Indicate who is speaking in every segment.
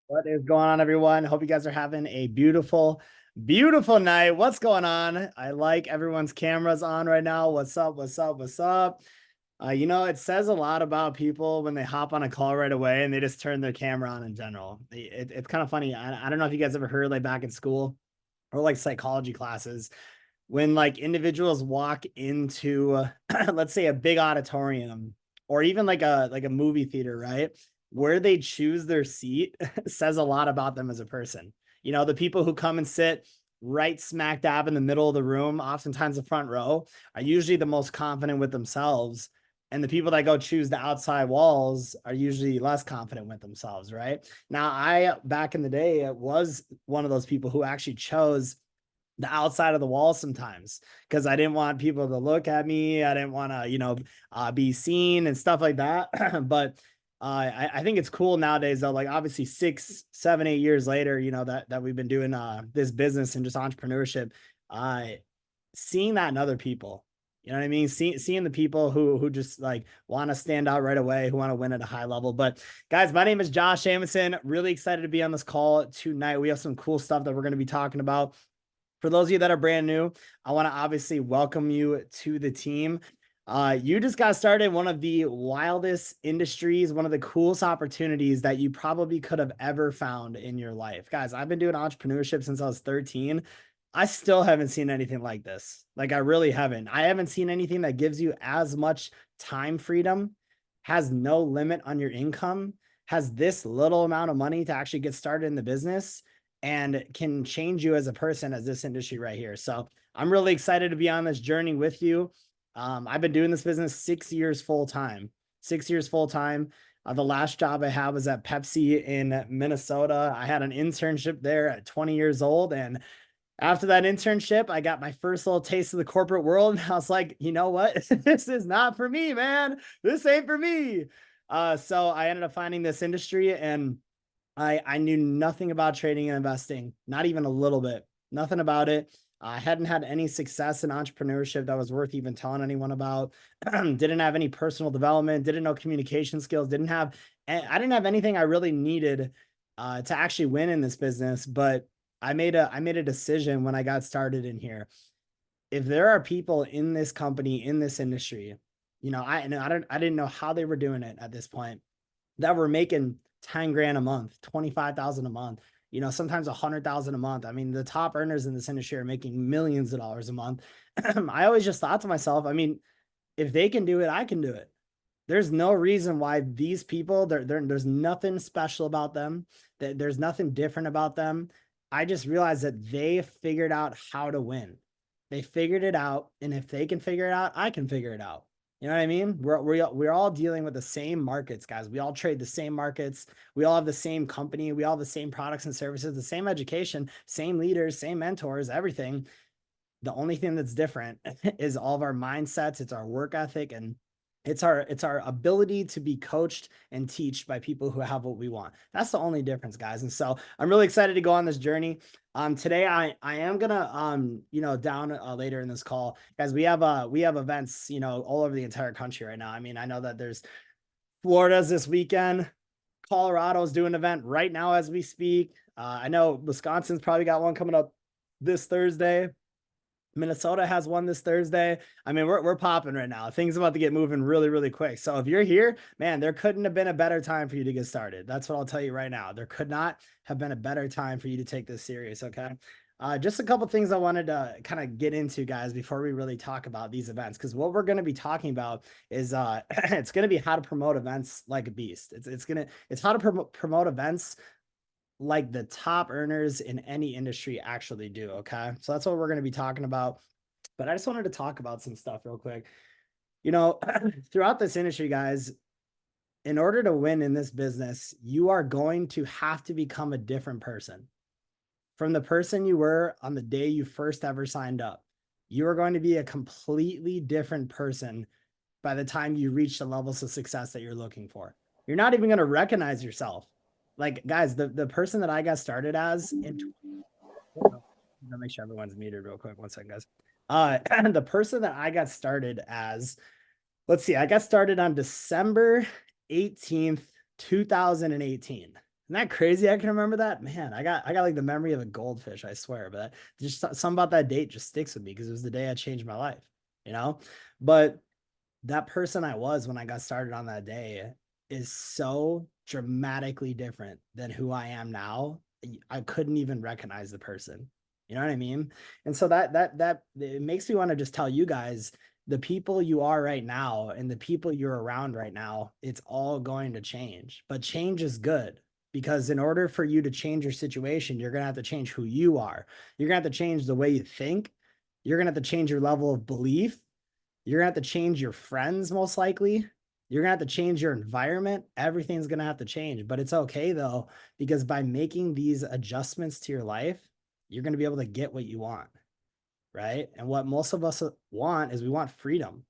Speaker 1: What is going on, everyone? Hope you guys are having a beautiful, beautiful night. What's going on? I like everyone's cameras on right now. What's up? What's up? What's up? It says a lot about people when they hop on a call right away and they just turn their camera on in general. It's kind of funny. I don't know if you guys ever heard like back in school or like psychology classes when like individuals walk into let's say a big auditorium or even like a movie theater, right? Where they choose their seat says a lot about them as a person. The people who come and sit right smack dab in the middle of the room, oftentimes the front row, are usually the most confident with themselves. And the people that go choose the outside walls are usually less confident with themselves, right? Now, I, back in the day, was one of those people who actually chose the outside of the wall sometimes because I didn't want people to look at me. I didn't want to, be seen and stuff like that. But I think it's cool nowadays though. Like obviously 6, 7, 8 years later, that we've been doing this business and just entrepreneurship, uh, seeing that in other people. You know what I mean? Seeing the people who just like want to stand out right away, who want to win at a high level. But guys, my name is Josh AMUNDSON. Really excited to be on this call tonight. We have some cool stuff that we're going to be talking about. For those of you that are brand new, I want to obviously welcome you to the team. You just got started in one of the wildest industries, one of the coolest opportunities that you probably could have ever found in your life. Guys, I've been doing entrepreneurship since I was 13. I still haven't seen anything like this. Like, I really haven't. I haven't seen anything that gives you as much time freedom, has no limit on your income, has this little amount of money to actually get started in the business and can change you as a person as this industry right here. So I'm really excited to be on this journey with you. I've been doing this business 6 years full time. 6 years full time. The last job I had was at Pepsi in Minnesota. I had an internship there at 20 years old. And after that internship, I got my first little taste of the corporate world. And I was like, you know what? This is not for me, man. This ain't for me. So I ended up finding this industry and I knew nothing about trading and investing, not even a little bit, nothing about it. I hadn't had any success in entrepreneurship that was worth even telling anyone about. Didn't have any personal development, didn't know communication skills, I didn't have anything I really needed to actually win in this business. But I made a decision when I got started in here. If there are people in this company, in this industry, I didn't know how they were doing it at this point, that were making 10 grand a month, 25,000 a month, sometimes 100,000 a month. I mean, the top earners in this industry are making millions of dollars a month. I always just thought to myself, I mean, if they can do it, I can do it. There's no reason why these people, there's nothing special about them. There's nothing different about them. I just realized that they figured out how to win. They figured it out. And if they can figure it out, I can figure it out. You know what I mean? We're all dealing with the same markets, guys. We all trade the same markets. We all have the same company. We all have the same products and services, the same education, same leaders, same mentors, everything. The only thing that's different is all of our mindsets. It's our work ethic, and it's our ability to be coached and teach by people who have what we want. That's the only difference, guys. And so I'm really excited to go on this journey. Today I am gonna down later in this call, guys. We have events all over the entire country right now. I mean, I know that there's Florida's this weekend. Colorado's doing an event right now as we speak. I know Wisconsin's probably got one coming up this Thursday. Minnesota has one this Thursday. I mean, we're popping right now. Things about to get moving really, really quick. So if you're here, man, there couldn't have been a better time for you to get started. That's what I'll tell you right now. There could not have been a better time for you to take this serious. Okay. Just a couple things I wanted to kind of get into, guys, before we really talk about these events. Because what we're going to be talking about is it's going to be how to promote events like a beast. It's how to promote events like the top earners in any industry actually do. Okay. So that's what we're going to be talking about. But I just wanted to talk about some stuff real quick. Throughout this industry, guys, in order to win in this business, you are going to have to become a different person from the person you were on the day you first ever signed up. You are going to be a completely different person by the time you reach the levels of success that you're looking for. You're not even going to recognize yourself. Like, guys, the person that I got started as make sure everyone's muted real quick. One second, guys. The person that I got started as, let's see, I got started on December 18th, 2018. Isn't that crazy? I can remember that. Man, I got like the memory of a goldfish, I swear. But just something about that date just sticks with me because it was the day I changed my life, you know? But that person I was when I got started on that day is so dramatically different than who I am now. I couldn't even recognize the person. You know what I mean? And so that it makes me want to just tell you guys the people you are right now and the people you're around right now, it's all going to change. But change is good because in order for you to change your situation, you're going to have to change who you are. You're going to have to change the way you think. You're going to have to change your level of belief. You're gonna have to change your friends, most likely. You're gonna have to change your environment. Everything's gonna have to change, but it's okay though, because by making these adjustments to your life, you're gonna be able to get what you want, right? And what most of us want is we want freedom.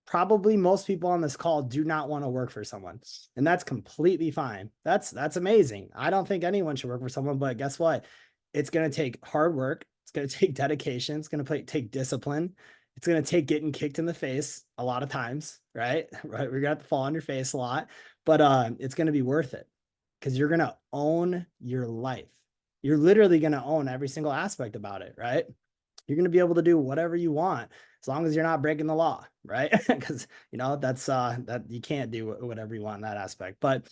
Speaker 1: Probably most people on this call do not want to work for someone, and that's completely fine. That's amazing. I don't think anyone should work for someone, but guess what? It's going to take hard work. It's going to take dedication. It's going to take discipline. It's going to take getting kicked in the face a lot of times, right? Right. We're going to have to fall on your face a lot, but it's going to be worth it because you're going to own your life. You're literally going to own every single aspect about it, right? You're going to be able to do whatever you want as long as you're not breaking the law, right? Because that's that you can't do whatever you want in that aspect. But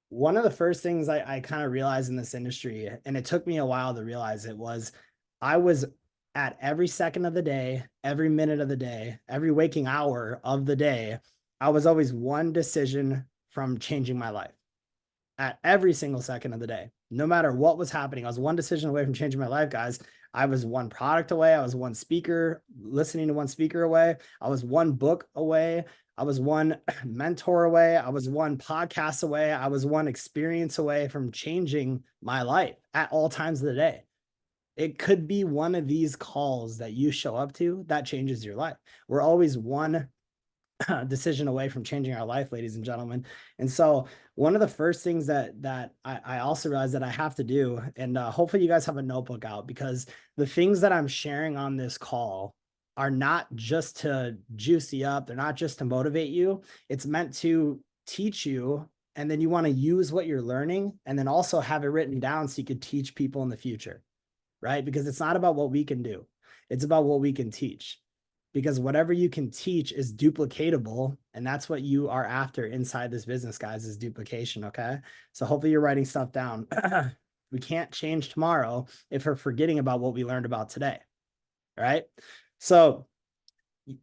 Speaker 1: one of the first things I kind of realized in this industry, and it took me a while to realize it, was I was at every second of the day, every minute of the day, every waking hour of the day, I was always one decision from changing my life at every single second of the day. No matter what was happening, I was one decision away from changing my life, guys. I was one product away. I was one speaker, listening to one speaker away. I was one book away. I was one mentor away. I was one podcast away. I was one experience away from changing my life at all times of the day. It could be one of these calls that you show up to that changes your life. We're always one decision away from changing our life, ladies and gentlemen. And so one of the first things that I also realized that I have to do, and hopefully you guys have a notebook out, because the things that I'm sharing on this call are not just to juice you up. They're not just to motivate you. It's meant to teach you. And then you want to use what you're learning and then also have it written down so you could teach people in the future, right? Because it's not about what we can do. It's about what we can teach, because whatever you can teach is duplicatable. And that's what you are after inside this business, guys, is duplication. Okay. So hopefully you're writing stuff down. We can't change tomorrow if we're forgetting about what we learned about today. Right. So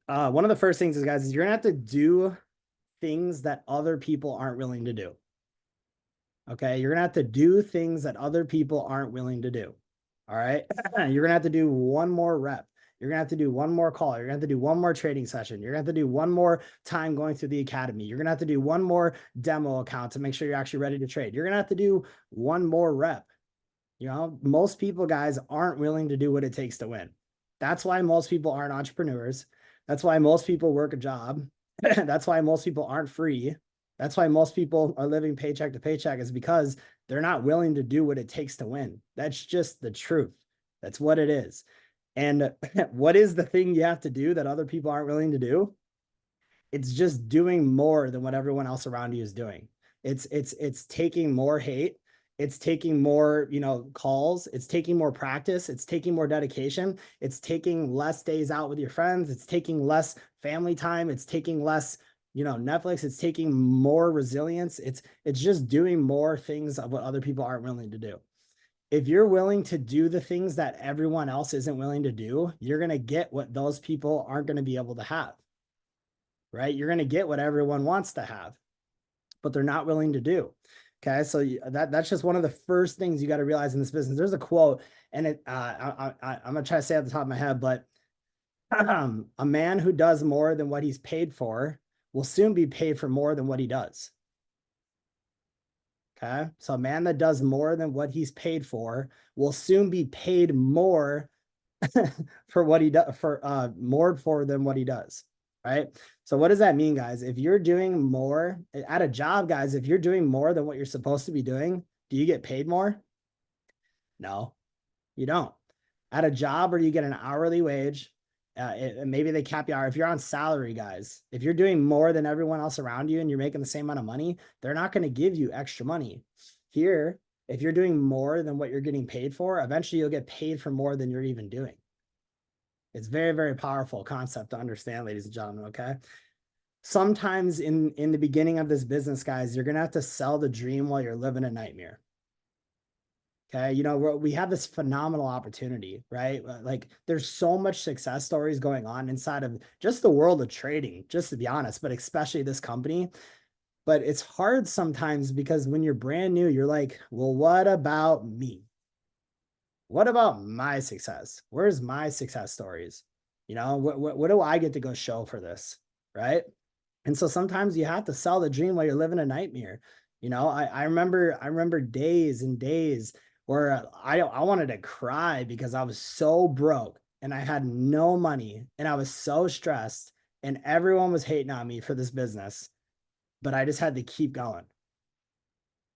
Speaker 1: one of the first things is, guys, is you're gonna have to do things that other people aren't willing to do. Okay. You're gonna have to do things that other people aren't willing to do. All right. You're gonna have to do one more rep. You're gonna have to do one more call. You're gonna have to do one more trading session. You're gonna have to do one more time going through the academy. You're gonna have to do one more demo account to make sure you're actually ready to trade. You're gonna have to do one more rep. Most people, guys, aren't willing to do what it takes to win. That's why most people aren't entrepreneurs. That's why most people work a job. That's why most people aren't free. That's why most people are living paycheck to paycheck, is because they're not willing to do what it takes to win. That's just the truth. That's what it is. And what is the thing you have to do that other people aren't willing to do? It's just doing more than what everyone else around you is doing. It's taking more hate. It's taking more, calls. It's taking more practice. It's taking more dedication. It's taking less days out with your friends. It's taking less family time. It's taking less, Netflix. It's taking more resilience. It's just doing more things of what other people aren't willing to do. If you're willing to do the things that everyone else isn't willing to do, you're going to get what those people aren't going to be able to have, right? You're going to get what everyone wants to have, but they're not willing to do. Okay. So that's just one of the first things you got to realize in this business. There's a quote, and I'm going to try to say at the top of my head, but a man who does more than what he's paid for will soon be paid for more than what he does. Okay. So a man that does more than what he's paid for will soon be paid more for what he does, more for than what he does. Right. So what does that mean, guys? If you're doing more at a job, guys, if you're doing more than what you're supposed to be doing, do you get paid more? No, you don't. At a job where you get an hourly wage, Maybe they cap you out. If you're on salary, guys, if you're doing more than everyone else around you and you're making the same amount of money, they're not going to give you extra money. Here, if you're doing more than what you're getting paid for, eventually you'll get paid for more than you're even doing. It's very, very powerful concept to understand, ladies and gentlemen, okay? Sometimes in the beginning of this business, guys, you're going to have to sell the dream while you're living a nightmare. Okay. You know, we have this phenomenal opportunity, right? Like there's so much success stories going on inside of just the world of trading, just to be honest, but especially this company. But it's hard sometimes because when you're brand new, you're like, well, what about me? What about my success? Where's my success stories? You know, what do I get to go show for this? Right. And so sometimes you have to sell the dream while you're living a nightmare. You know, I remember days and days where I wanted to cry because I was so broke and I had no money and I was so stressed and everyone was hating on me for this business, but I just had to keep going.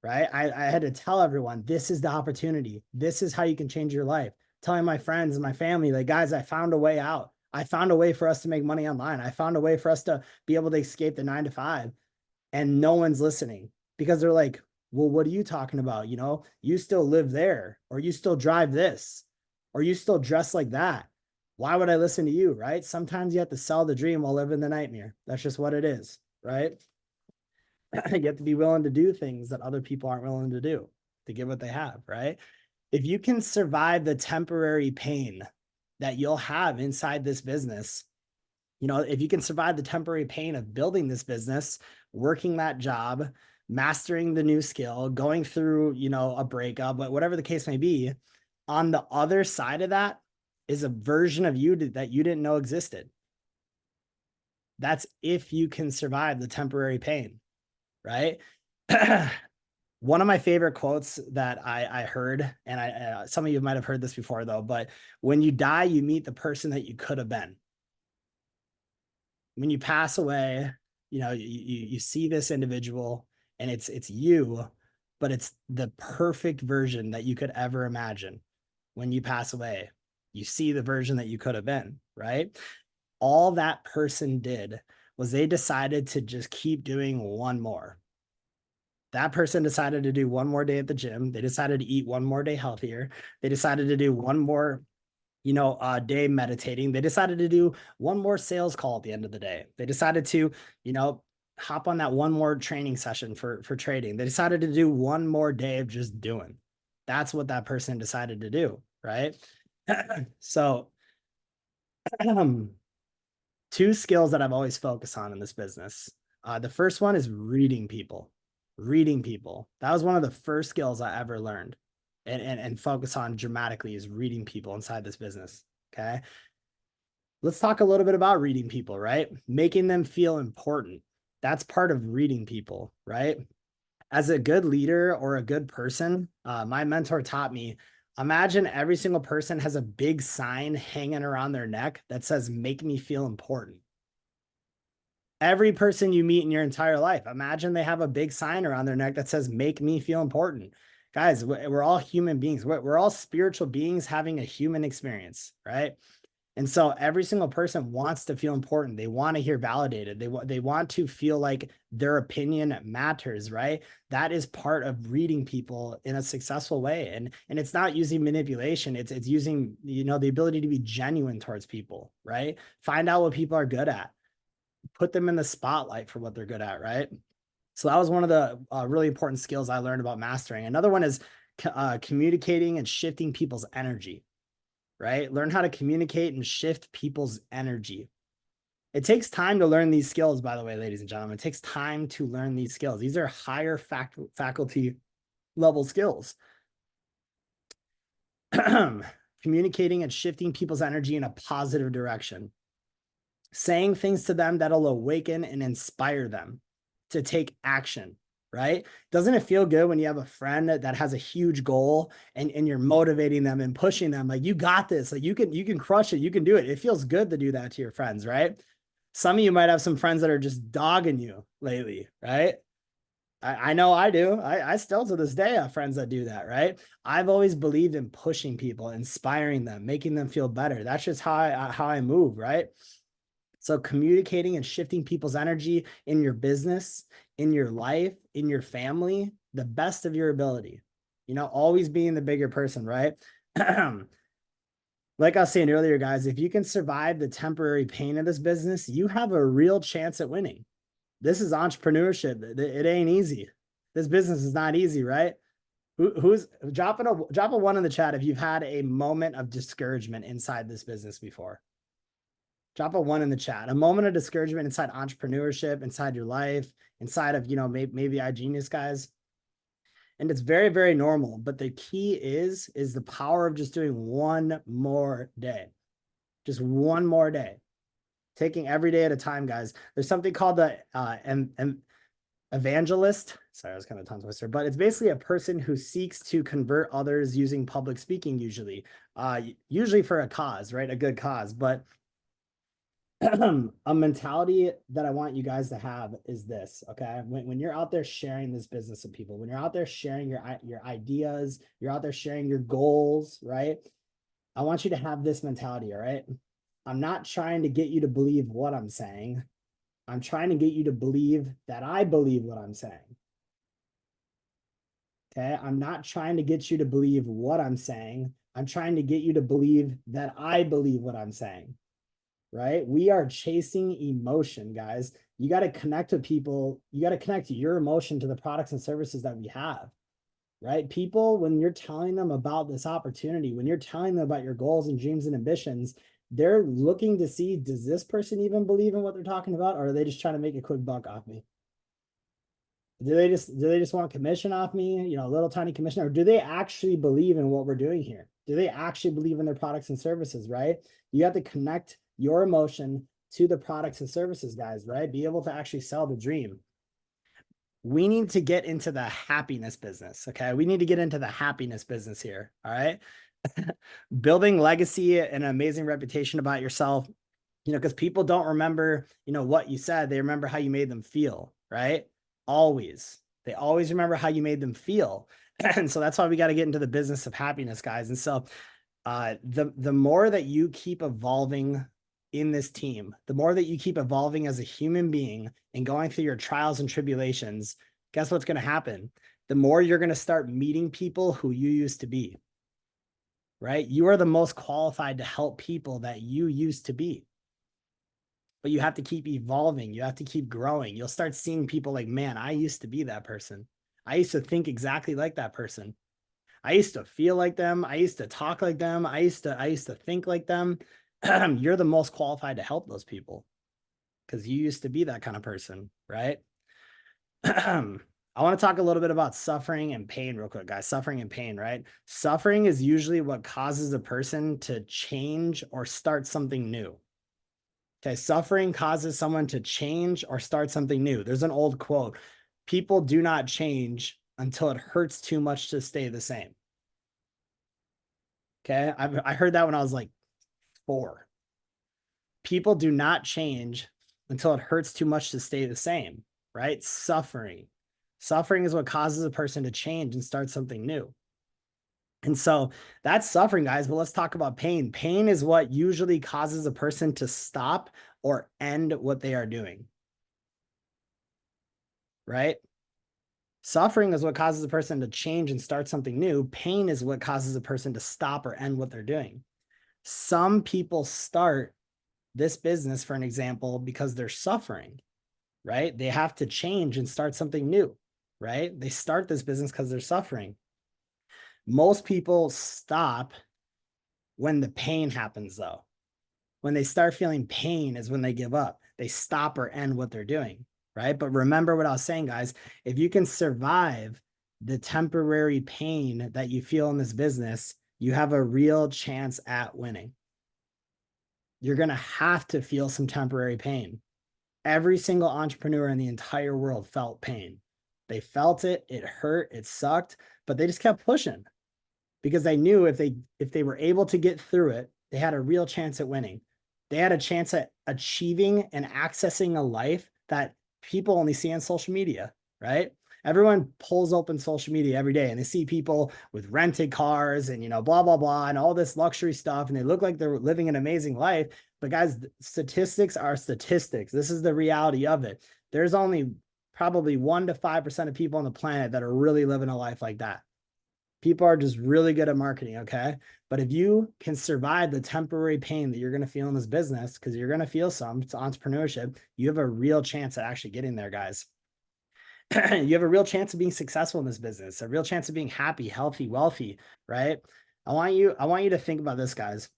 Speaker 1: Right. I had to tell everyone, this is the opportunity. This is how you can change your life. Telling my friends and my family, like, guys, I found a way out. I found a way for us to make money online. I found a way for us to be able to escape the 9 to 5, and no one's listening because they're like, well, what are you talking about? You know, you still live there, or you still drive this, or you still dress like that. Why would I listen to you? Right. Sometimes you have to sell the dream while living the nightmare. That's just what it is. Right. You have to be willing to do things that other people aren't willing to do to get what they have. Right. If you can survive the temporary pain that you'll have inside this business, you know, if you can survive the temporary pain of building this business, working that job, mastering the new skill, going through, you know, a breakup, but whatever the case may be, on the other side of that is a version of you that you didn't know existed. That's if you can survive the temporary pain, right? One of my favorite quotes that I heard, and some of you might have heard this before though, but when you die, you meet the person that you could have been. When you pass away, you know, you see this individual and it's you, but it's the perfect version that you could ever imagine. When you pass away, you see the version that you could have been, right? All that person did was they decided to just keep doing one more. That person decided to do one more day at the gym. They decided to eat one more day healthier. They decided to do one more, you know, day meditating. They decided to do one more sales call at the end of the day. They decided to, you know, hop on that one more training session for trading. They decided to do one more day of just doing. That's what that person decided to do, right? So, two skills that I've always focused on in this business. The first one is reading people. Reading people. That was one of the first skills I ever learned and focus on dramatically, is reading people inside this business. Okay. Let's talk a little bit about reading people, right? Making them feel important. That's part of reading people, right? As a good leader or a good person, my mentor taught me, imagine every single person has a big sign hanging around their neck that says, make me feel important. Every person you meet in your entire life, imagine they have a big sign around their neck that says, make me feel important. Guys, we're all human beings. We're all spiritual beings having a human experience, right? And so every single person wants to feel important. They want to hear validated. They want to feel like their opinion matters, right? That is part of reading people in a successful way. And it's not using manipulation. It's using, you know, the ability to be genuine towards people, right? Find out what people are good at. Put them in the spotlight for what they're good at, right? So that was one of the really important skills I learned about mastering. Another one is communicating and shifting people's energy, right? Learn how to communicate and shift people's energy. It takes time to learn these skills, by the way, ladies and gentlemen. It takes time to learn these skills. These are higher faculty level skills. Communicating and shifting people's energy in a positive direction. Saying things to them that'll awaken and inspire them to take action, right? Doesn't it feel good when you have a friend that has a huge goal and you're motivating them and pushing them, like, you got this, like you can crush it, you can do it. It feels good to do that to your friends, right? Some of you might have some friends that are just dogging you lately, right? I know I do. I still to this day have friends that do that, right? I've always believed in pushing people, inspiring them, making them feel better. That's just how I move, right? So communicating and shifting people's energy in your business, in your life, in your family, the best of your ability. You know, always being the bigger person, right? Like I was saying earlier, guys, if you can survive the temporary pain of this business, you have a real chance at winning. This is entrepreneurship. It ain't easy. This business is not easy, right? Who's drop a one in the chat if you've had a moment of discouragement inside this business before. Drop a one in the chat. A moment of discouragement inside entrepreneurship, inside your life, inside of, you know, maybe iGenius guys. And it's very, very normal. But the key is the power of just doing one more day. Just one more day. Taking every day at a time, guys. There's something called the evangelist. Sorry, I was kind of tongue twister, but it's basically a person who seeks to convert others using public speaking, usually for a cause, right? A good cause. But a mentality that I want you guys to have is this, okay? When you're out there sharing this business with people, when you're out there sharing your ideas, you're out there sharing your goals, right? I want you to have this mentality, all right? I'm not trying to get you to believe what I'm saying. I'm trying to get you to believe that I believe what I'm saying. Okay? I'm not trying to get you to believe what I'm saying. I'm trying to get you to believe that I believe what I'm saying. Right? We are chasing emotion, guys. You got to connect with people. You got to connect your emotion to the products and services that we have, right? People, when you're telling them about this opportunity, when you're telling them about your goals and dreams and ambitions, they're looking to see, does this person even believe in what they're talking about? Or are they just trying to make a quick buck off me? Do they just want commission off me, you know, a little tiny commission, or do they actually believe in what we're doing here? Do they actually believe in their products and services, right? You have to connect your emotion to the products and services, guys, right? Be able to actually sell the dream. We need to get into the happiness business, okay? We need to get into the happiness business here, all right? Building legacy and an amazing reputation about yourself, you know, because people don't remember, you know, what you said. They remember how you made them feel, right? Always. They always remember how you made them feel. And so that's why we got to get into the business of happiness, guys. And so the more that you keep evolving in this team, the more that you keep evolving as a human being and going through your trials and tribulations, guess what's going to happen? The more you're going to start meeting people who you used to be, right? You are the most qualified to help people that you used to be. But you have to keep evolving. You have to keep growing. You'll start seeing people like, man, I used to be that person. I used to think exactly like that person. I used to feel like them. I used to talk like them. I used to think like them. You're the most qualified to help those people because you used to be that kind of person, right? I want to talk a little bit about suffering and pain real quick, guys. Suffering and pain, right? Suffering is usually what causes a person to change or start something new. Okay, suffering causes someone to change or start something new. There's an old quote: people do not change until it hurts too much to stay the same. Okay, I heard that when I was like 4. People do not change until it hurts too much to stay the same, right? Suffering is what causes a person to change and start something new. And so that's suffering, guys. But let's talk about pain. Pain is what usually causes a person to stop or end what they are doing, right? Suffering is what causes a person to change and start something new. Pain is what causes a person to stop or end what they're doing. Some people start this business, for an example, because they're suffering, right? They have to change and start something new, right? They start this business because they're suffering. Most people stop when the pain happens, though. When they start feeling pain is when they give up. They stop or end what they're doing, right? But remember what I was saying, guys. If you can survive the temporary pain that you feel in this business, you have a real chance at winning. You're going to have to feel some temporary pain. Every single entrepreneur in the entire world felt pain. They felt it, it hurt, it sucked, but they just kept pushing because they knew if they were able to get through it, they had a real chance at winning. They had a chance at achieving and accessing a life that people only see on social media, right? Everyone pulls open social media every day and they see people with rented cars and, blah, blah, blah, and all this luxury stuff. And they look like they're living an amazing life. But guys, statistics are statistics. This is the reality of it. There's only probably 1 to 5% of people on the planet that are really living a life like that. People are just really good at marketing, okay? But if you can survive the temporary pain that you're going to feel in this business, because you're going to feel some, it's entrepreneurship, you have a real chance at actually getting there, guys. You have a real chance of being successful in this business, a real chance of being happy, healthy, wealthy, right? I want you to think about this, guys.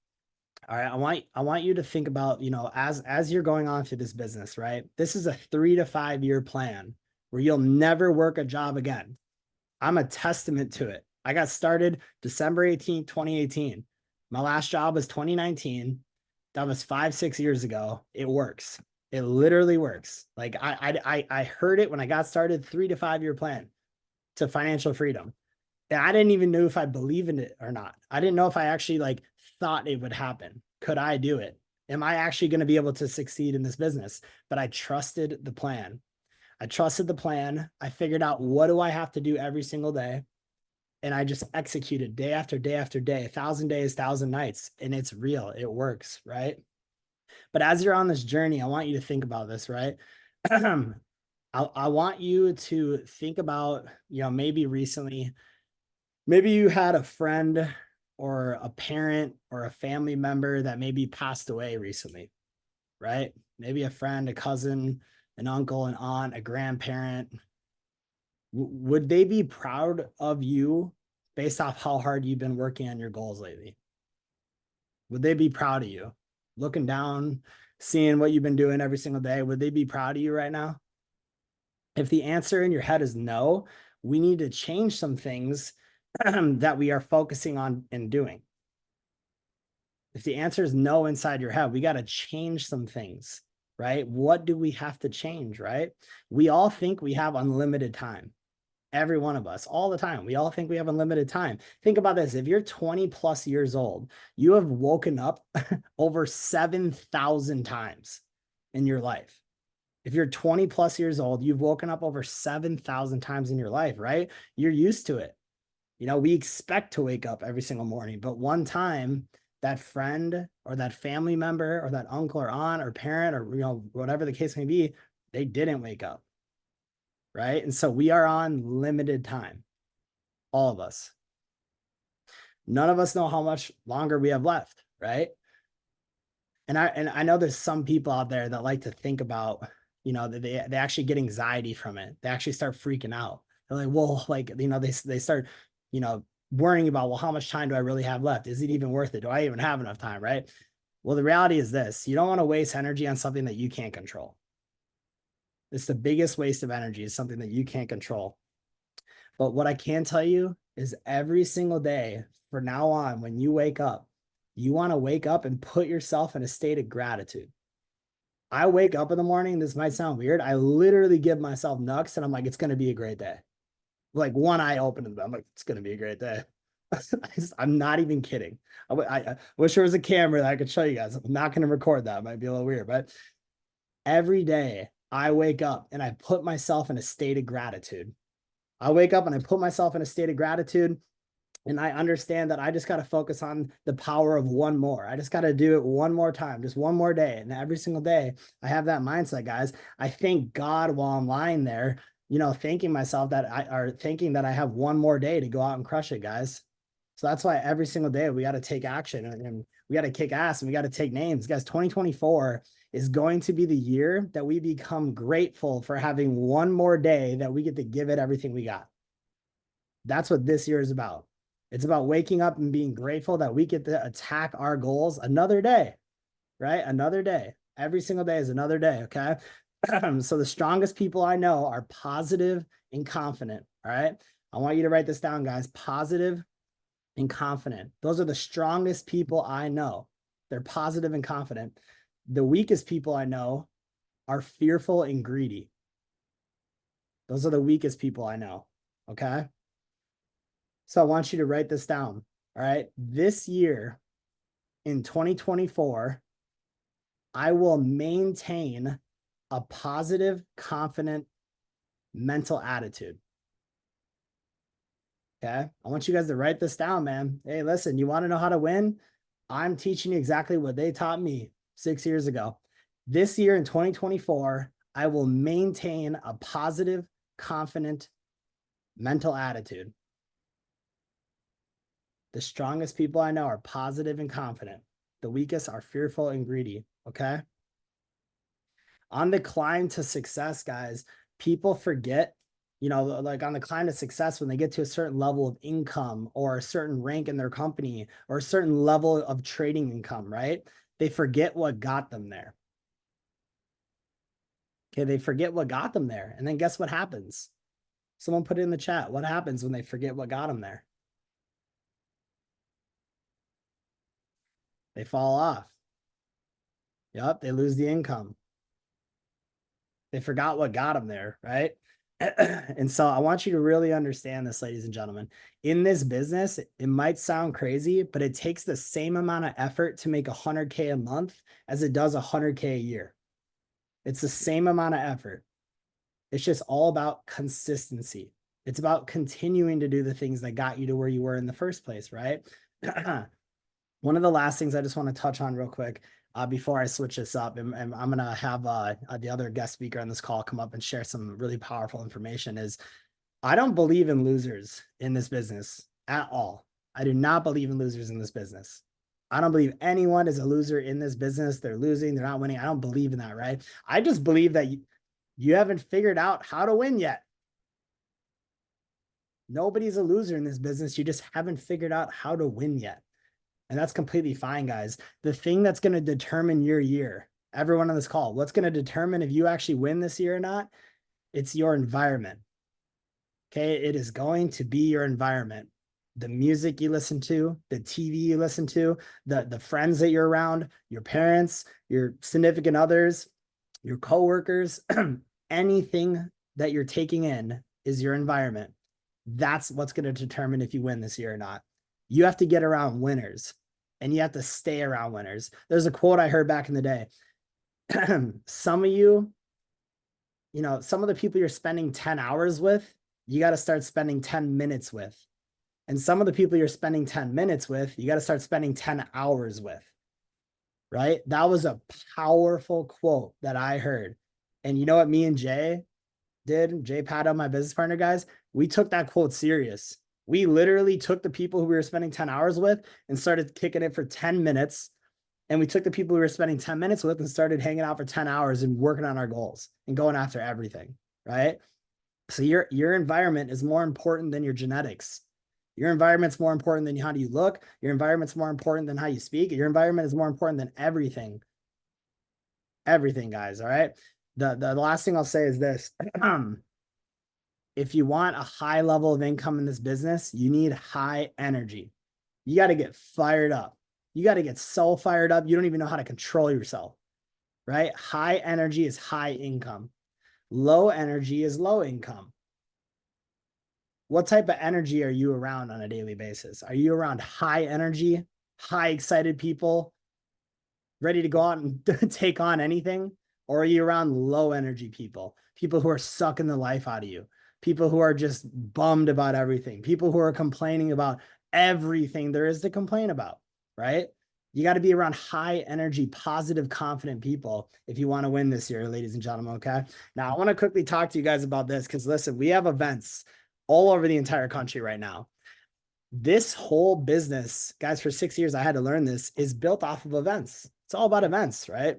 Speaker 1: All right. I want you to think about, as you're going on through this business, right? This is a 3 to 5 year plan where you'll never work a job again. I'm a testament to it. I got started December 18th, 2018. My last job was 2019. That was 5-6 years ago. It works. It literally works. Like I heard it when I got started, 3 to 5 year plan to financial freedom. And I didn't even know if I believe in it or not. I didn't know if I actually thought it would happen. Could I do it? Am I actually going to be able to succeed in this business? But I trusted the plan. I trusted the plan. I figured out, what do I have to do every single day? And I just executed day after day after day, 1,000 days, 1,000 nights. And it's real. It works, right? But as you're on this journey, I want you to think about this, right? I want you to think about, maybe recently, maybe you had a friend or a parent or a family member that maybe passed away recently, right? Maybe a friend, a cousin, an uncle, an aunt, a grandparent. Would they be proud of you based off how hard you've been working on your goals lately? Would they be proud of you? Looking down, seeing what you've been doing every single day, would they be proud of you right now? If the answer in your head is no, we need to change some things that we are focusing on and doing. If the answer is no inside your head, we got to change some things, right? What do we have to change, right? We all think we have unlimited time. Every one of us, all the time. We all think we have unlimited time. Think about this. If you're 20 plus years old, you have woken up over 7,000 times in your life. If you're 20 plus years old, you've woken up over 7,000 times in your life, right? You're used to it. We expect to wake up every single morning, but one time that friend or that family member or that uncle or aunt or parent or, whatever the case may be, they didn't wake up. Right. And so we are on limited time. All of us. None of us know how much longer we have left. Right. And I know there's some people out there that like to think about, they actually get anxiety from it. They actually start freaking out. They're like, well, they start, worrying about, well, how much time do I really have left? Is it even worth it? Do I even have enough time? Right. Well, the reality is this: you don't want to waste energy on something that you can't control. It's the biggest waste of energy, is something that you can't control. But what I can tell you is every single day from now on, when you wake up, you want to wake up and put yourself in a state of gratitude. I wake up in the morning. This might sound weird. I literally give myself nugs and I'm like, it's going to be a great day. Like one eye open and I'm like, it's going to be a great day. I'm not even kidding. I wish there was a camera that I could show you guys. I'm not going to record that. It might be a little weird, but every day I wake up and I put myself in a state of gratitude. I wake up and I put myself in a state of gratitude, and I understand that I just got to focus on the power of one more. I just got to do it one more time, just one more day. And every single day I have that mindset, guys. I thank God while I'm lying there, thanking myself thinking that I have one more day to go out and crush it, guys. So that's why every single day we got to take action and we got to kick ass and we got to take names, guys. 2024 is going to be the year that we become grateful for having one more day that we get to give it everything we got. That's what this year is about. It's about waking up and being grateful that we get to attack our goals another day, right? Another day. Every single day is another day, okay? So the strongest people I know are positive and confident, all right? I want you to write this down, guys. Positive and confident. Those are the strongest people I know. They're positive and confident. The weakest people I know are fearful and greedy. Those are the weakest people I know, okay? So I want you to write this down, all right? This year, in 2024, I will maintain a positive, confident mental attitude. Okay. I want you guys to write this down, man. Hey, listen, you want to know how to win? I'm teaching you exactly what they taught me 6 years ago. This year in 2024, I will maintain a positive, confident mental attitude. The strongest people I know are positive and confident. The weakest are fearful and greedy. Okay. On the climb to success, guys, people forget, like on the climb to success, when they get to a certain level of income or a certain rank in their company or a certain level of trading income, right? They forget what got them there. Okay. They forget what got them there. And then guess what happens? Someone put it in the chat. What happens when they forget what got them there? They fall off. Yep. They lose the income. They forgot what got them there, right? And so I want you to really understand this, ladies and gentlemen. In this business, it might sound crazy, but it takes the same amount of effort to make 100K a month as it does 100K a year. It's the same amount of effort. It's just all about consistency. It's about continuing to do the things that got you to where you were in the first place, right? One of the last things I just want to touch on real quick before I switch this up, and I'm going to have the other guest speaker on this call come up and share some really powerful information, is I don't believe in losers in this business at all. I do not believe in losers in this business. I don't believe anyone is a loser in this business. They're losing, they're not winning. I don't believe in that, right? I just believe that you haven't figured out how to win yet. Nobody's a loser in this business. You just haven't figured out how to win yet. And that's completely fine, guys. The thing that's going to determine your year, everyone on this call, what's going to determine if you actually win this year or not, it's your environment. Okay. It is going to be your environment. The music you listen to, the TV you listen to, the friends that you're around, your parents, your significant others, your coworkers, anything that you're taking in is your environment. That's what's going to determine if you win this year or not. You have to get around winners and you have to stay around winners. There's a quote I heard back in the day. Some of you, some of the people you're spending 10 hours with, you got to start spending 10 minutes with. And some of the people you're spending 10 minutes with, you got to start spending 10 hours with. Right? That was a powerful quote that I heard. And you know what me and Jay did? Jay Pato, my business partner, guys, we took that quote serious. We literally took the people who we were spending 10 hours with and started kicking it for 10 minutes. And we took the people we were spending 10 minutes with and started hanging out for 10 hours and working on our goals and going after everything, right? So your environment is more important than your genetics. Your environment's more important than how do you look. Your environment's more important than how you speak. Your environment is more important than everything. Everything, guys, all right? The last thing I'll say is this. If you want a high level of income in this business, you need high energy. You got to get fired up. You got to get so fired up, you don't even know how to control yourself, right? High energy is high income. Low energy is low income. What type of energy are you around on a daily basis? Are you around high energy, high excited people, ready to go out and take on anything? Or are you around low energy people, people who are sucking the life out of you, people who are just bummed about everything, people who are complaining about everything there is to complain about, right? You got to be around high energy, positive, confident people if you want to win this year, ladies and gentlemen. Okay. Now, I want to quickly talk to you guys about this because listen, we have events all over the entire country right now. This whole business, guys, for 6 years, I had to learn this, is built off of events. It's all about events, right?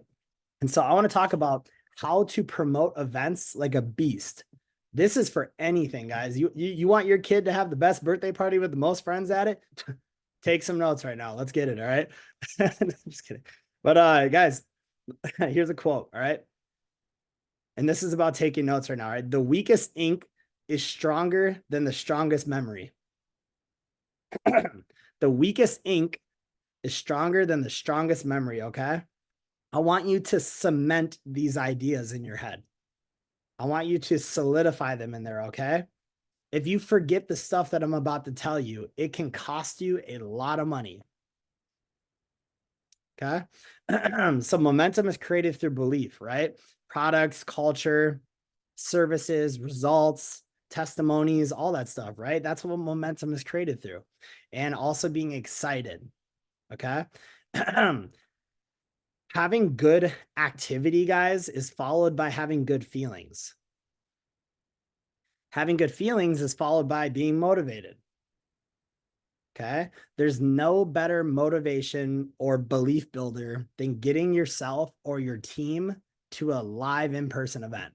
Speaker 1: And so I want to talk about how to promote events like a beast. This is for anything, guys. You want your kid to have the best birthday party with the most friends at it? Take some notes right now. Let's get it. All right. I'm just kidding. But guys, here's a quote. All right. And this is about taking notes right now. Right. The weakest ink is stronger than the strongest memory. The weakest ink is stronger than the strongest memory. Okay. I want you to cement these ideas in your head. I want you to solidify them in there. Okay. If you forget the stuff that I'm about to tell you, it can cost you a lot of money. Okay. So momentum is created through belief, right? Products, culture, services, results, testimonies, all that stuff, right? That's what momentum is created through. And also being excited. Okay. Having good activity, guys, is followed by having good feelings. Having good feelings is followed by being motivated. Okay. There's no better motivation or belief builder than getting yourself or your team to a live in-person event.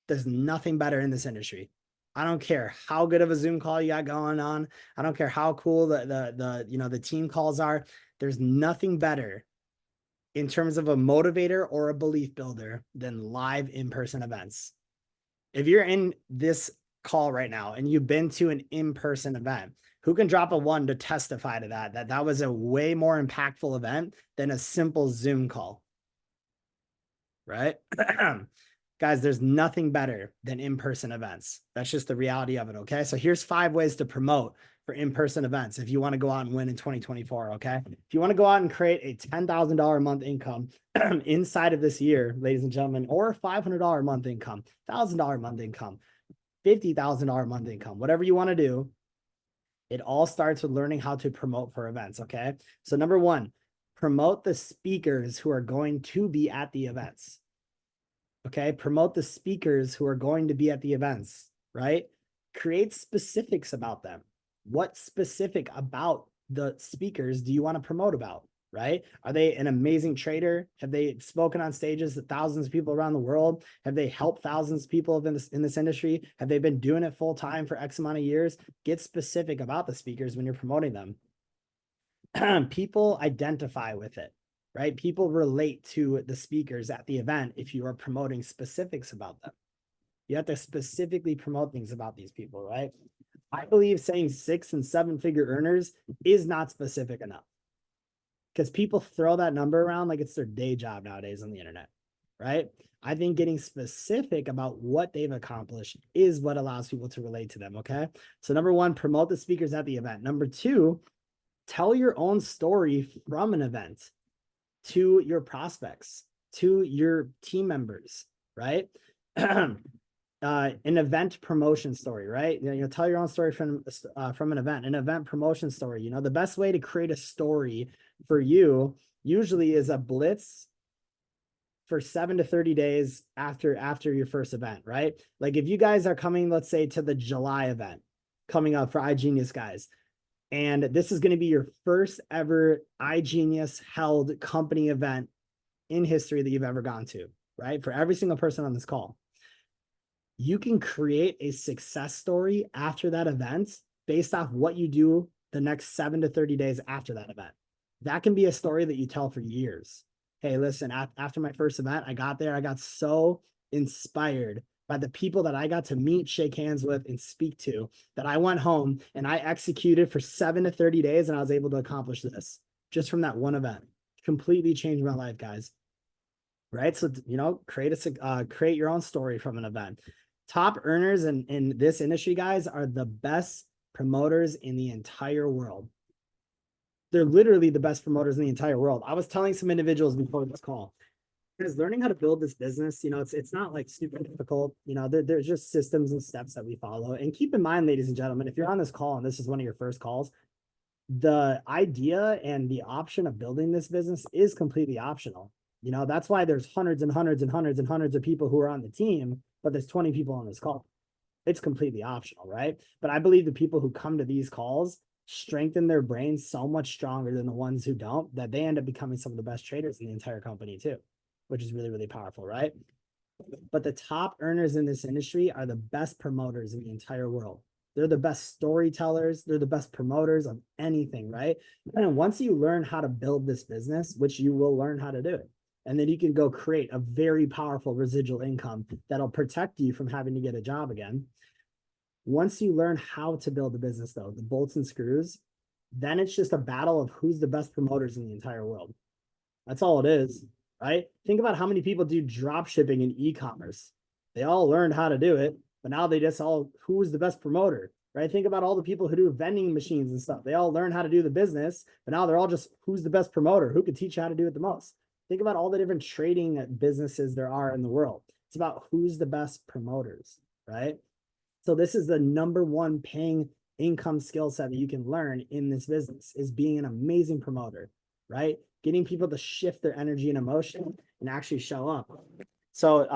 Speaker 1: There's nothing better in this industry. I don't care how good of a Zoom call you got going on. I don't care how cool the team calls are. There's nothing better in terms of a motivator or a belief builder than live in-person events. If you're in this call right now and you've been to an in-person event, who can drop a 1 to testify to that was a way more impactful event than a simple Zoom call, right? Guys, there's nothing better than in-person events. That's just the reality of it, okay? So here's 5 ways to promote for in-person events if you want to go out and win in 2024, okay? If you want to go out and create a $10,000 a month income inside of this year, ladies and gentlemen, or $500 a month income, $1,000 a month income, $50,000 a month income, whatever you want to do, it all starts with learning how to promote for events, okay? So number 1, promote the speakers who are going to be at the events. Okay, promote the speakers who are going to be at the events, right? Create specifics about them. What specific about the speakers do you want to promote about, right? Are they an amazing trader? Have they spoken on stages to thousands of people around the world? Have they helped thousands of people in this industry? Have they been doing it full time for X amount of years? Get specific about the speakers when you're promoting them. People identify with it, right? People relate to the speakers at the event if you are promoting specifics about them. You have to specifically promote things about these people, right? I believe saying 6 and 7-figure earners is not specific enough because people throw that number around like it's their day job nowadays on the internet, right? I think getting specific about what they've accomplished is what allows people to relate to them, okay? So number 1, promote the speakers at the event. Number 2, tell your own story from an event to your prospects, to your team members, right? An event promotion story, right? Tell your own story from an event promotion story. The best way to create a story for you usually is a blitz for 7 to 30 days after your first event, right? Like if you guys are coming, let's say, to the July event coming up for iGenius guys, and this is going to be your first ever iGenius held company event in history that you've ever gone to, right? For every single person on this call. You can create a success story after that event based off what you do the next 7 to 30 days after that event. That can be a story that you tell for years. Hey, listen, after my first event, I got there. I got so inspired by the people that I got to meet, shake hands with, and speak to, that I went home and I executed for 7 to 30 days and I was able to accomplish this just from that one event. Completely changed my life, guys. Right? So, create your own story from an event. Top earners in this industry, guys, are the best promoters in the entire world. They're literally the best promoters in the entire world. I was telling some individuals before this call, because learning how to build this business, it's not like super difficult. There's just systems and steps that we follow. And keep in mind, ladies and gentlemen, if you're on this call and this is one of your first calls, the idea and the option of building this business is completely optional. That's why there's hundreds and hundreds and hundreds and hundreds of people who are on the team, but there's 20 people on this call. It's completely optional, right? But I believe the people who come to these calls strengthen their brains so much stronger than the ones who don't, that they end up becoming some of the best traders in the entire company too, which is really, really powerful, right? But the top earners in this industry are the best promoters in the entire world. They're the best storytellers. They're the best promoters of anything, right? And once you learn how to build this business, which you will learn how to do it, and then you can go create a very powerful residual income that'll protect you from having to get a job again. Once you learn how to build a business, though, the bolts and screws, then it's just a battle of who's the best promoters in the entire world. That's all it is, right? Think about how many people do drop shipping and e-commerce. They all learned how to do it, but now they just all, who's the best promoter, right? Think about all the people who do vending machines and stuff. They all learn how to do the business, but now they're all just, who's the best promoter? Who could teach you how to do it the most? Think about all the different trading businesses there are in the world. It's about who's the best promoters, right? So this is the number one paying income skill set that you can learn in this business, is being an amazing promoter, right? Getting people to shift their energy and emotion and actually show up. So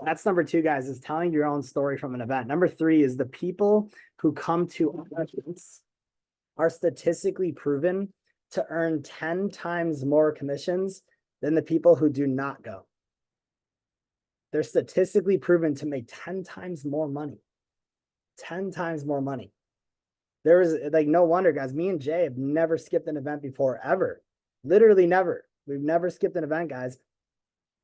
Speaker 1: that's number two, guys, is telling your own story from an event. Number three is the people who come to events are statistically proven to earn 10 times more commissions than the people who do not go. They're statistically proven to make 10 times more money. 10 times more money. There was like, no wonder, guys. Me and Jay have never skipped an event before, ever. Literally never. We've never skipped an event, guys.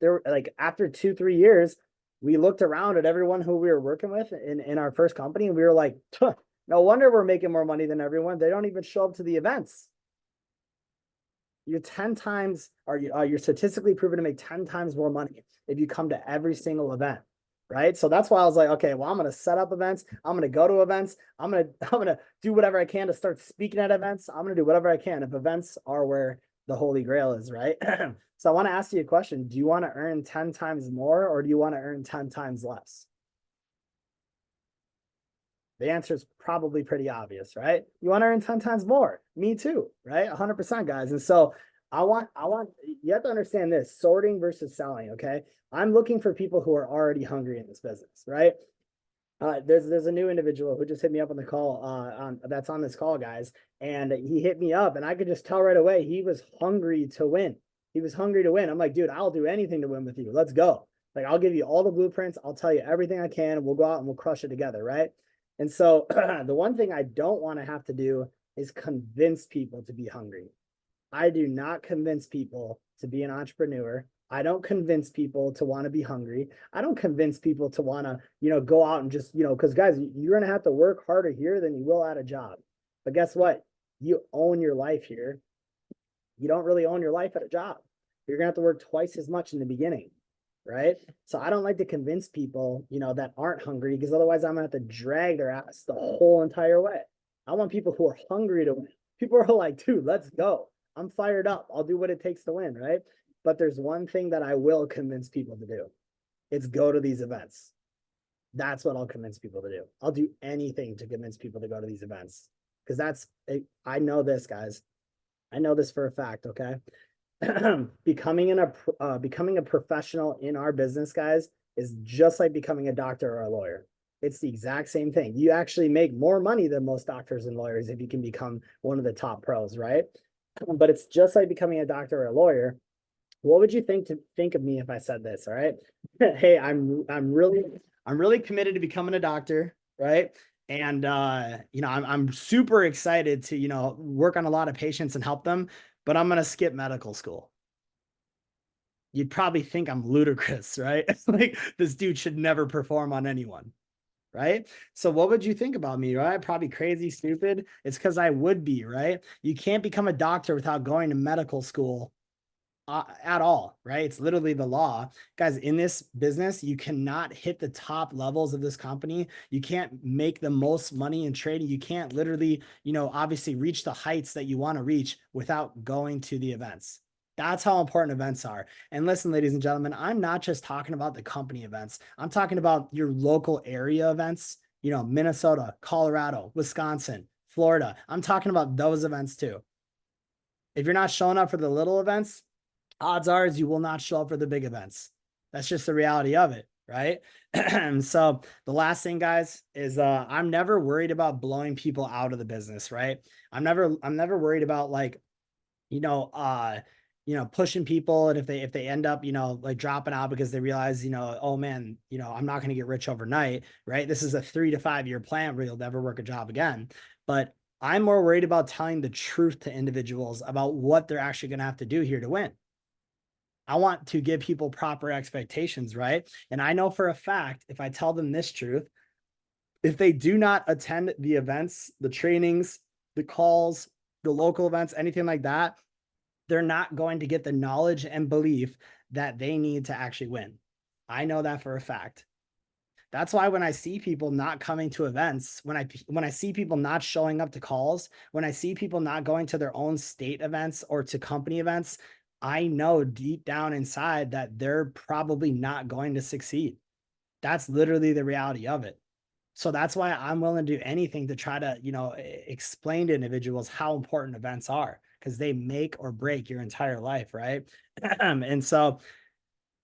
Speaker 1: There, like, after 2-3 years, we looked around at everyone who we were working with in our first company, and we were like, no wonder we're making more money than everyone. They don't even show up to the events. You're 10 times, or you're statistically proven to make 10 times more money if you come to every single event, right? So that's why I was like, okay, well, I'm going to set up events. I'm going to go to events. I'm going to do whatever I can to start speaking at events. I'm going to do whatever I can if events are where the Holy Grail is, right? So I want to ask you a question. Do you want to earn 10 times more, or do you want to earn 10 times less? The answer is probably pretty obvious, right? You want to earn 10 times more. Me too, right? 100%, guys. And so you have to understand this: sorting versus selling. Okay. I'm looking for people who are already hungry in this business, right? There's a new individual who just hit me up on the call, that's on this call, guys. And he hit me up, and I could just tell right away he was hungry to win. He was hungry to win. I'm like, dude, I'll do anything to win with you. Let's go. Like, I'll give you all the blueprints. I'll tell you everything I can. We'll go out and we'll crush it together, right? And so the one thing I don't want to have to do is convince people to be hungry. I do not convince people to be an entrepreneur. I don't convince people to want to be hungry. I don't convince people to want to, go out and just, because guys, you're going to have to work harder here than you will at a job. But guess what? You own your life here. You don't really own your life at a job. You're going to have to work twice as much in the beginning, right? So I don't like to convince people, that aren't hungry, because otherwise I'm going to have to drag their ass the whole entire way. I want people who are hungry to win. People are like, dude, let's go. I'm fired up. I'll do what it takes to win, right? But there's one thing that I will convince people to do. It's go to these events. That's what I'll convince people to do. I'll do anything to convince people to go to these events, because I know this, guys. I know this for a fact, okay? Becoming a professional in our business, guys, is just like becoming a doctor or a lawyer. It's the exact same thing. You actually make more money than most doctors and lawyers if you can become one of the top pros, right? But it's just like becoming a doctor or a lawyer. What would you think of me if I said this? All right. Hey, I'm really committed to becoming a doctor, right? And I'm super excited to, work on a lot of patients and help them, but I'm gonna skip medical school. You'd probably think I'm ludicrous, right? Like, this dude should never perform on anyone. Right? So what would you think about me, right? Probably crazy, stupid. It's because I would be, right? You can't become a doctor without going to medical school at all, right? It's literally the law. Guys, in this business, you cannot hit the top levels of this company. You can't make the most money in trading. You can't literally, obviously reach the heights that you want to reach without going to the events. That's how important events are. And listen, ladies and gentlemen, I'm not just talking about the company events. I'm talking about your local area events, Minnesota, Colorado, Wisconsin, Florida. I'm talking about those events too. If you're not showing up for the little events, odds are is you will not show up for the big events. That's just the reality of it, right? So the last thing, guys, is I'm never worried about blowing people out of the business, right? I'm never worried about, like, pushing people, and if they end up, like, dropping out because they realize, oh man, I'm not going to get rich overnight, right? This is a 3 to 5 year plan where you'll never work a job again. But I'm more worried about telling the truth to individuals about what they're actually going to have to do here to win. I want to give people proper expectations, right? And I know for a fact, if I tell them this truth, if they do not attend the events, the trainings, the calls, the local events, anything like that, they're not going to get the knowledge and belief that they need to actually win. I know that for a fact. That's why when I see people not coming to events, when I see people not showing up to calls, when I see people not going to their own state events or to company events, I know deep down inside that they're probably not going to succeed. That's literally the reality of it. So that's why I'm willing to do anything to try to, explain to individuals how important events are, because they make or break your entire life, right? And so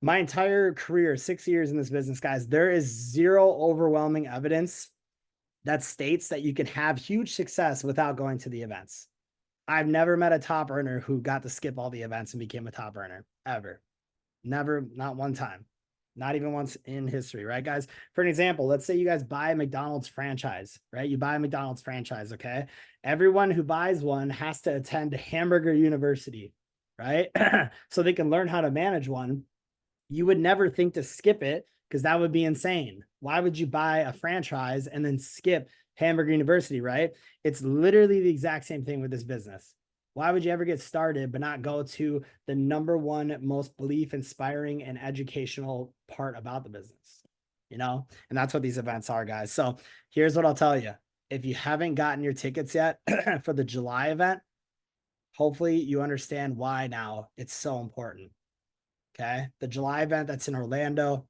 Speaker 1: my entire career, 6 years in this business, guys, there is zero overwhelming evidence that states that you can have huge success without going to the events. I've never met a top earner who got to skip all the events and became a top earner ever. Never, not one time. Not even once in history, right, guys? For an example, let's say you guys buy a McDonald's franchise, right? You buy a McDonald's franchise, okay? Everyone who buys one has to attend Hamburger University, right? So they can learn how to manage one. You would never think to skip it because that would be insane. Why would you buy a franchise and then skip Hamburger University, right? It's literally the exact same thing with this business. Why would you ever get started but not go to the number one most belief inspiring and educational part about the business? And that's what these events are, guys. So here's what I'll tell you. If you haven't gotten your tickets yet for the July event, hopefully you understand why now it's so important. Okay. The July event that's in Orlando.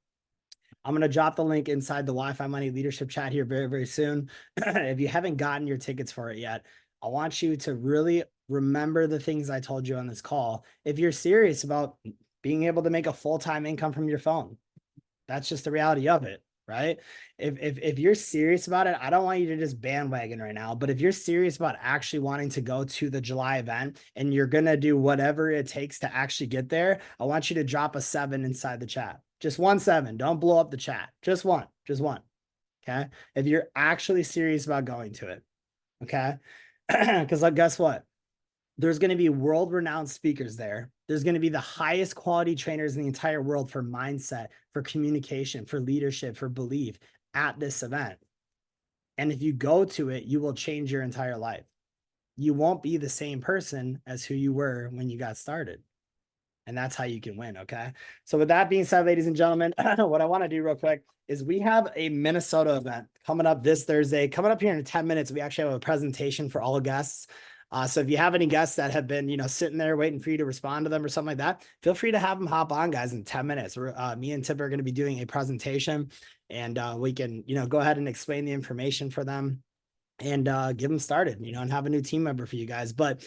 Speaker 1: I'm going to drop the link inside the Wi-Fi Money Leadership chat here very, very soon. If you haven't gotten your tickets for it yet, I want you to really remember the things I told you on this call. If you're serious about being able to make a full-time income from your phone, that's just the reality of it, right? If you're serious about it, I don't want you to just bandwagon right now, but if you're serious about actually wanting to go to the July event and you're going to do whatever it takes to actually get there, I want you to drop a 7 inside the chat. Just 1 7. Don't blow up the chat. Just one. Just one. Okay. If you're actually serious about going to it. Okay. Because guess what? There's going to be world-renowned speakers there. There's going to be the highest quality trainers in the entire world for mindset, for communication, for leadership, for belief at this event. And if you go to it, you will change your entire life. You won't be the same person as who you were when you got started. And that's how you can win. Okay. So with that being said, ladies and gentlemen, what I want to do real quick is we have a Minnesota event coming up this Thursday. Coming up here in 10 minutes, we actually have a presentation for all guests. So if you have any guests that have been, sitting there waiting for you to respond to them or something like that, feel free to have them hop on, guys, in 10 minutes. Me and Tip are going to be doing a presentation, and we can, go ahead and explain the information for them and get them started, and have a new team member for you guys. But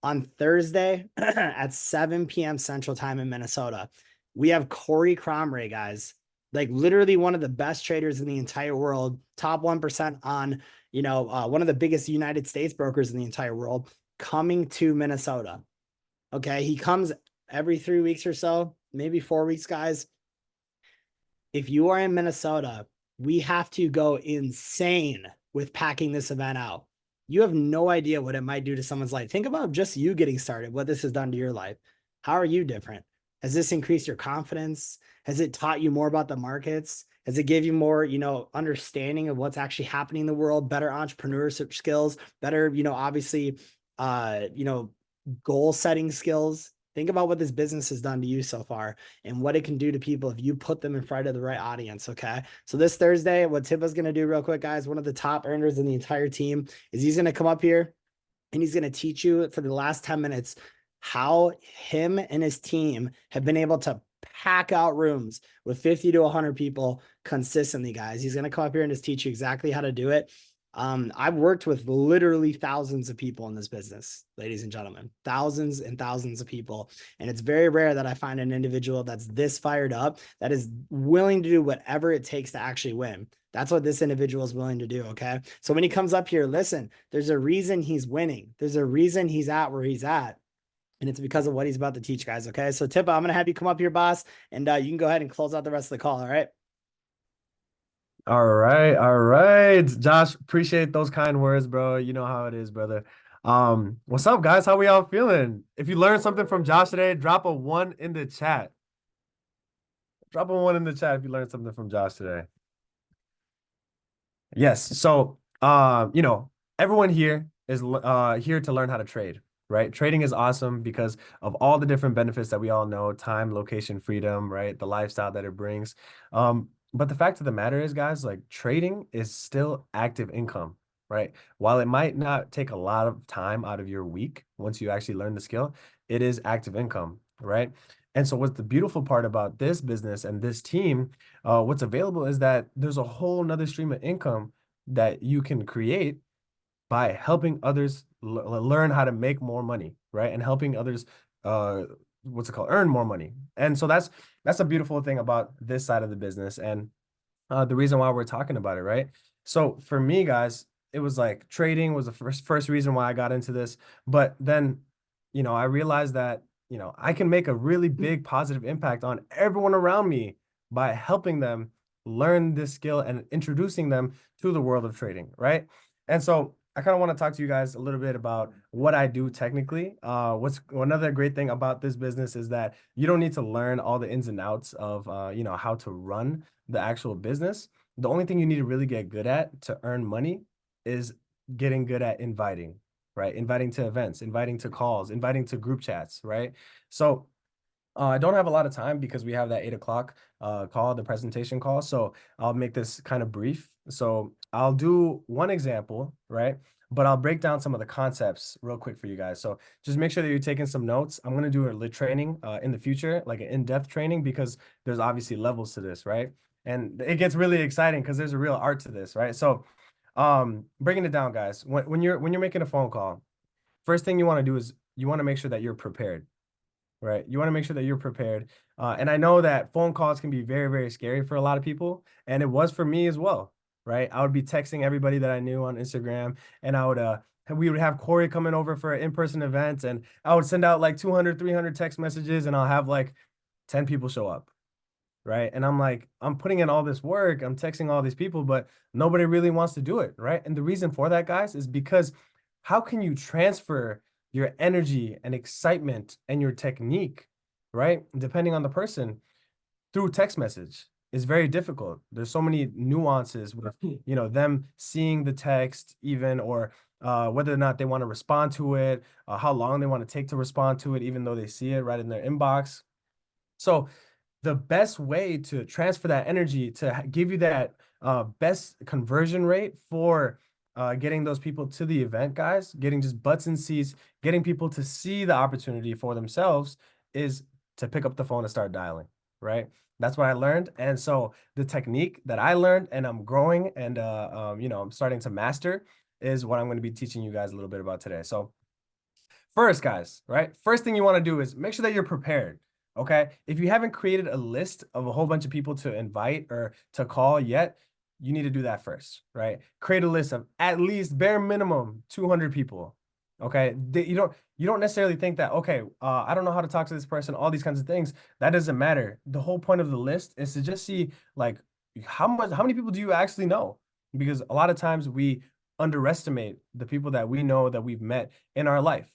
Speaker 1: on Thursday at 7 p.m. Central Time in Minnesota, we have Corey Cromray, guys, like literally one of the best traders in the entire world, top 1% on, one of the biggest United States brokers in the entire world, coming to Minnesota. Okay. He comes every 3 weeks or so, maybe 4 weeks, guys. If you are in Minnesota, we have to go insane with packing this event out. You have no idea what it might do to someone's life. Think about just you getting started, what this has done to your life. How are you different? Has this increased your confidence? Has it taught you more about the markets? Has it give you more, understanding of what's actually happening in the world, better entrepreneurship skills, better, obviously, goal setting skills? Think about what this business has done to you so far and what it can do to people if you put them in front of the right audience. Okay. So this Thursday, what Tipa's going to do real quick, guys, one of the top earners in the entire team, is he's going to come up here and he's going to teach you for the last 10 minutes how him and his team have been able to pack out rooms with 50 to 100 people consistently, guys. He's going to come up here and just teach you exactly how to do it. I've worked with literally thousands of people in this business, ladies and gentlemen, thousands and thousands of people. And it's very rare that I find an individual that's this fired up, that is willing to do whatever it takes to actually win. That's what this individual is willing to do. Okay. So when he comes up here, listen, there's a reason he's winning. There's a reason he's at where he's at. And it's because of what he's about to teach, guys. Okay. So Tipa, I'm going to have you come up here, boss, and you can go ahead and close out the rest of the call. All right.
Speaker 2: All right, all right. Josh, appreciate those kind words, bro. You know how it is, brother. What's up, guys? How we all feeling? If you learned something from Josh today, drop a 1 in the chat. Drop a 1 in the chat if you learned something from Josh today. Yes. So, everyone here is here to learn how to trade, right? Trading is awesome because of all the different benefits that we all know, time, location, freedom, right? The lifestyle that it brings. But the fact of the matter is, guys, like trading is still active income, right? While it might not take a lot of time out of your week once you actually learn the skill, it is active income. right? And so what's the beautiful part about this business and this team, what's available is that there's a whole nother stream of income that you can create by helping others learn how to make more money, right? And helping others, uh, what's it called, earn more money. And so that's a beautiful thing about this side of the business. And the reason why we're talking about it, right? So for me, guys, it was like trading was the first reason why I got into this. But then, I realized that, I can make a really big positive impact on everyone around me by helping them learn this skill and introducing them to the world of trading, right? And so I kind of want to talk to you guys a little bit about what I do technically. What's another great thing about this business is that you don't need to learn all the ins and outs of how to run the actual business. The only thing you need to really get good at to earn money is getting good at inviting, right? Inviting to events, inviting to calls, inviting to group chats, right? So I don't have a lot of time because we have that 8 o'clock call, the presentation call. So I'll make this kind of brief. So I'll do one example, right? But I'll break down some of the concepts real quick for you guys. So just make sure that you're taking some notes. I'm going to do a lit training in the future, like an in-depth training, because there's obviously levels to this, right? And it gets really exciting because there's a real art to this, right? So breaking it down, guys, when you're making a phone call, first thing you want to do is you want to make sure that you're prepared. Right. You want to make sure that you're prepared. And I know that phone calls can be very, very scary for a lot of people. And it was for me as well. Right. I would be texting everybody that I knew on Instagram, and we would have Corey coming over for an in-person event, and I would send out like 200, 300 text messages, and I'll have like 10 people show up. Right. And I'm like, I'm putting in all this work, I'm texting all these people, but nobody really wants to do it. Right. And the reason for that, guys, is because how can you transfer your energy and excitement and your technique, right? Depending on the person, through text message is very difficult. There's so many nuances with, them seeing the text even, or whether or not they want to respond to it, how long they want to take to respond to it, even though they see it right in their inbox. So the best way to transfer that energy to give you that best conversion rate for getting those people to the event, guys, getting just butts and seats, getting people to see the opportunity for themselves is to pick up the phone and start dialing, right? That's what I learned. And so the technique that I learned and I'm growing and, I'm starting to master is what I'm going to be teaching you guys a little bit about today. So first, guys, right? First thing you want to do is make sure that you're prepared. Okay. If you haven't created a list of a whole bunch of people to invite or to call yet, you need to do that first, right? Create a list of at least bare minimum 200 people. Okay. You don't necessarily think that, okay, I don't know how to talk to this person, all these kinds of things. That doesn't matter. The whole point of the list is to just see like how many people do you actually know? Because a lot of times we underestimate the people that we know that we've met in our life,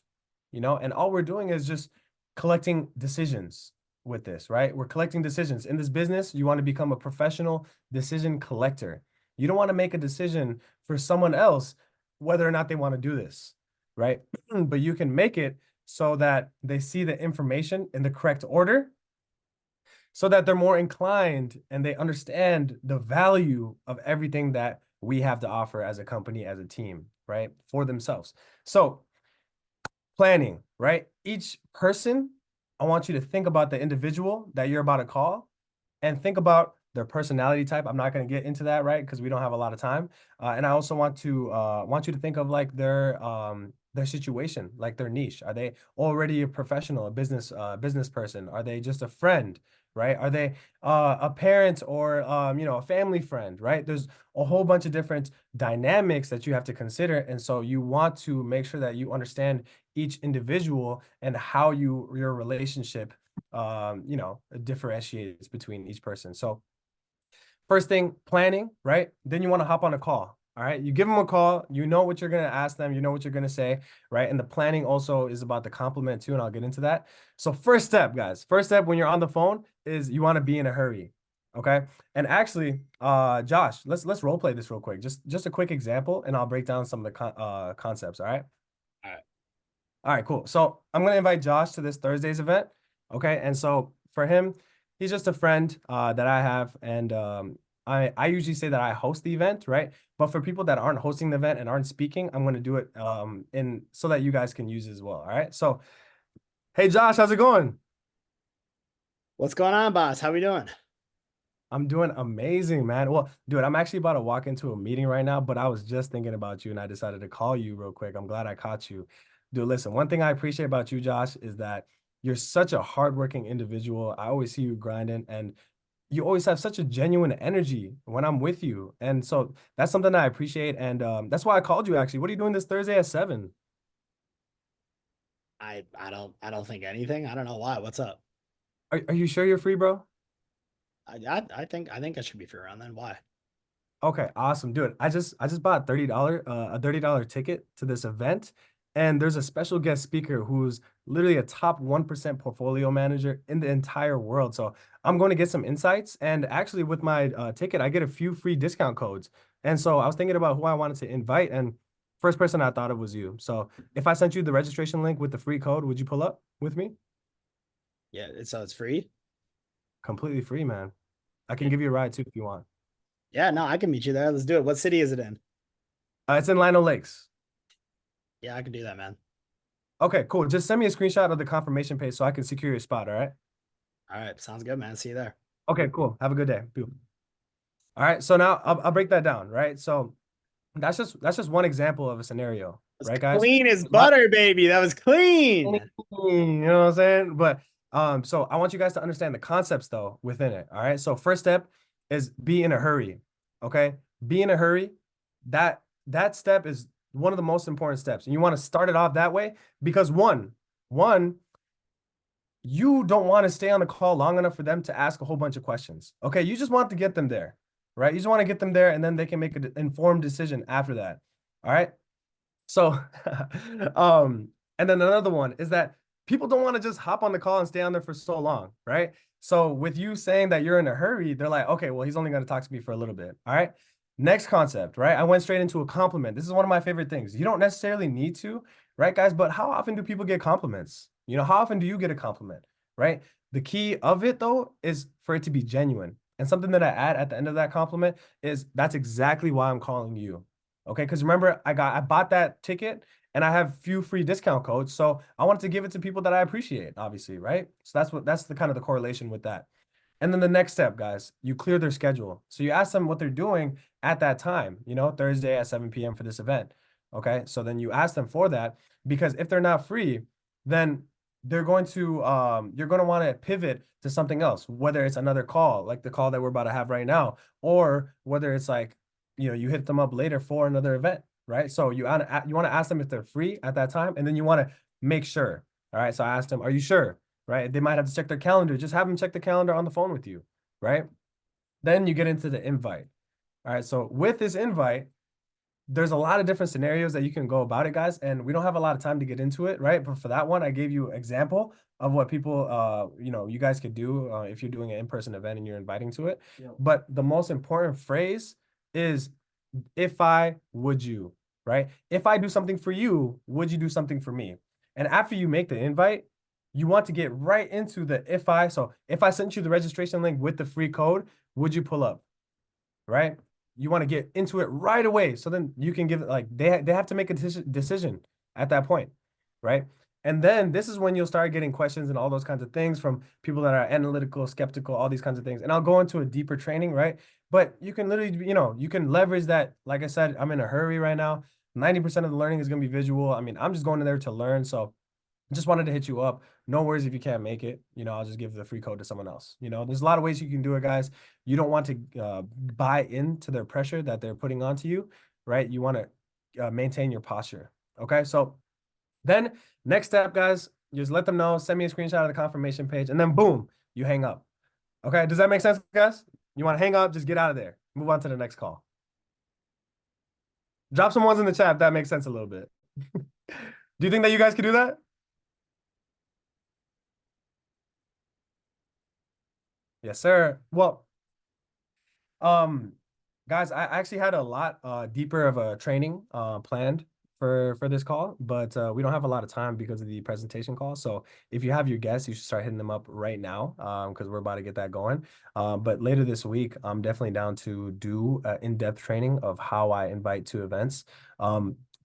Speaker 2: and all we're doing is just collecting decisions with this, right? We're collecting decisions. In this business, you want to become a professional decision collector. You don't want to make a decision for someone else, whether or not they want to do this, right? But you can make it so that they see the information in the correct order, so that they're more inclined and they understand the value of everything that we have to offer as a company, as a team, right? For themselves. So planning, right? Each person, I want you to think about the individual that you're about to call and think about their personality type. I'm not going to get into that, right? Because we don't have a lot of time. And I also want you to think of like their situation, like their niche. Are they already a professional, a business person? Are they just a friend, right? Are they a parent or a family friend, right? There's a whole bunch of different dynamics that you have to consider, and so you want to make sure that you understand each individual and how your relationship differentiates between each person. So first thing, planning, right? Then you want to hop on a call. All right. You give them a call, you know what you're going to ask them, you know what you're going to say, right? And the planning also is about the compliment too, and I'll get into that. So first step, guys, first step when you're on the phone is you want to be in a hurry. Okay. And actually, Josh, let's role play this real quick. Just a quick example, and I'll break down some of the concepts. All right.
Speaker 1: All right.
Speaker 2: All right, cool. So I'm gonna invite Josh to this Thursday's event. Okay. And so for him, he's just a friend that I have. And I usually say that I host the event, right? But for people that aren't hosting the event and aren't speaking, I'm gonna do it in so that you guys can use it as well. All right. So hey Josh, how's it going?
Speaker 1: What's going on, boss? How we doing?
Speaker 2: I'm doing amazing, man. Well, dude, I'm actually about to walk into a meeting right now, but I was just thinking about you and I decided to call you real quick. I'm glad I caught you. Dude, listen, one thing I appreciate about you, Josh, is that you're such a hardworking individual. I always see you grinding and you always have such a genuine energy when I'm with you. And so that's something I appreciate. And that's why I called you actually. What are you doing this Thursday at 7?
Speaker 1: I don't think anything. I don't know why. What's up?
Speaker 2: Are you sure you're free, bro?
Speaker 1: I think I should be free around then. Why?
Speaker 2: Okay, awesome, dude. I just bought a $30 ticket to this event, and there's a special guest speaker who's literally a top 1% portfolio manager in the entire world. So I'm going to get some insights, and actually with my ticket, I get a few free discount codes. And so I was thinking about who I wanted to invite, and first person I thought of was you. So if I sent you the registration link with the free code, would you pull up with me?
Speaker 1: Yeah, so it's free.
Speaker 2: Completely free, man. I can
Speaker 1: Yeah,
Speaker 2: give you a ride too if you want.
Speaker 1: yeah, no, I can meet you there. Let's do it. What city is it in?
Speaker 2: It's in Lino Lakes.
Speaker 1: Yeah, I can do that, man.
Speaker 2: Okay, cool. Just send me a screenshot of the confirmation page so I can secure your spot. All right.
Speaker 1: All right, sounds good, man. See you there.
Speaker 2: Okay, cool. Have a good day. Boom. All right. So now I'll break that down. Right. So that's just one example of a scenario.
Speaker 1: It's
Speaker 2: Right, guys?
Speaker 1: clean as
Speaker 2: A lot-
Speaker 1: butter, baby. That was clean.
Speaker 2: You know what I'm saying? But so I want you guys to understand the concepts though within it. All right. So first step is be in a hurry. Okay. Be in a hurry. That step is one of the most important steps. And you want to start it off that way because one, you don't want to stay on the call long enough for them to ask a whole bunch of questions. Okay, you just want to get them there, right? You just want to get them there and then they can make an informed decision after that. All right. So, um, and then another one is that people don't want to just hop on the call and stay on there for so long, right? So with you saying that you're in a hurry, they're like, okay, well, he's only going to talk to me for a little bit. All right. Next concept, right? I went straight into a compliment. This is one of my favorite things. You don't necessarily need to, right, guys? But how often do people get compliments? How often do you get a compliment, right? The key of it, though, is for it to be genuine. And something that I add at the end of that compliment is that's exactly why I'm calling you. Okay, because remember, I bought that ticket and I have few free discount codes. So I wanted to give it to people that I appreciate, obviously, right? So that's the kind of the correlation with that. And then the next step, guys, you clear their schedule. So you ask them what they're doing at that time, Thursday at 7 p.m. for this event. Okay. So then you ask them for that because if they're not free, then you're going to want to pivot to something else, whether it's another call, like the call that we're about to have right now, or whether it's like, you hit them up later for another event, right? So you want to ask them if they're free at that time, and then you want to make sure. All right. So I asked them, are you sure? Right? They might have to check their calendar. Just have them check the calendar on the phone with you, right? Then you get into the invite. All right. So with this invite, there's a lot of different scenarios that you can go about it, guys, and we don't have a lot of time to get into it, right? But for that one, I gave you an example of what people, you guys could do if you're doing an in-person event and you're inviting to it. Yeah. But the most important phrase is, if I, would you, right? If I do something for you, would you do something for me? And after you make the invite, you want to get right into the if I. So if I sent you the registration link with the free code, would you pull up, right? You want to get into it right away. So then you can give it like they have to make a decision at that point, right? And then this is when you'll start getting questions and all those kinds of things from people that are analytical, skeptical, all these kinds of things. And I'll go into a deeper training, right? But you can literally, you can leverage that. Like I said, I'm in a hurry right now. 90% of the learning is going to be visual. I mean, I'm just going in there to learn. So just wanted to hit you up. No worries if you can't make it. I'll just give the free code to someone else. There's a lot of ways you can do it, guys. You don't want to buy into their pressure that they're putting onto you, right? You want to maintain your posture. Okay. So then next step, guys, just let them know, send me a screenshot of the confirmation page, and then boom, you hang up. Okay. Does that make sense, guys? You want to hang up, just get out of there. Move on to the next call. Drop some ones in the chat if that makes sense a little bit. Do you think that you guys could do that? Yes, sir. Well, Um, guys, I actually had a lot deeper of a training planned for this call, but we don't have a lot of time because of the presentation call. So if you have your guests, you should start hitting them up right now because we're about to get that going. But later this week, I'm definitely down to do in-depth training of how I invite to events.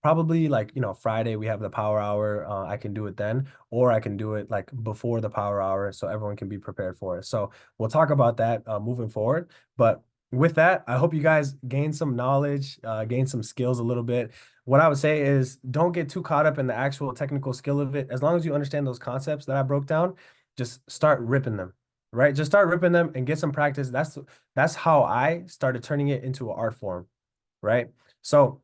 Speaker 2: probably like, Friday we have the power hour. I can do it then, or I can do it like before the power hour so everyone can be prepared for it. So we'll talk about that moving forward. But with that, I hope you guys gain some knowledge, gain some skills a little bit. What I would say is don't get too caught up in the actual technical skill of it. As long as you understand those concepts that I broke down, just start ripping them, right? Just start ripping them and get some practice. That's how I started turning it into an art form, right? So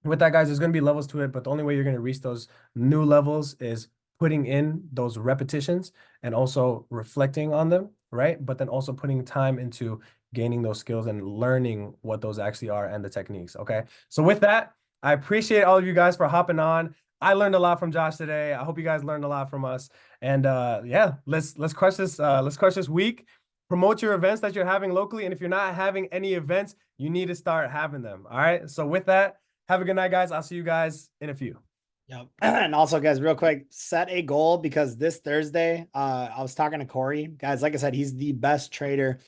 Speaker 2: with that, guys, there's going to be levels to it, but the only way you're going to reach those new levels is putting in those repetitions and also reflecting on them, right? But then also putting time into gaining those skills and learning what those actually are and the techniques. Okay. So with that, I appreciate all of you guys for hopping on. I learned a lot from Josh today. I hope you guys learned a lot from us. And yeah, let's crush this week. Promote your events that you're having locally. And if you're not having any events, you need to start having them. All right. So with that, have a good night, guys. I'll see you guys in a few.
Speaker 1: Yep. And also, guys, real quick, set a goal because this Thursday, I was talking to Corey. Guys, like I said, he's the best trader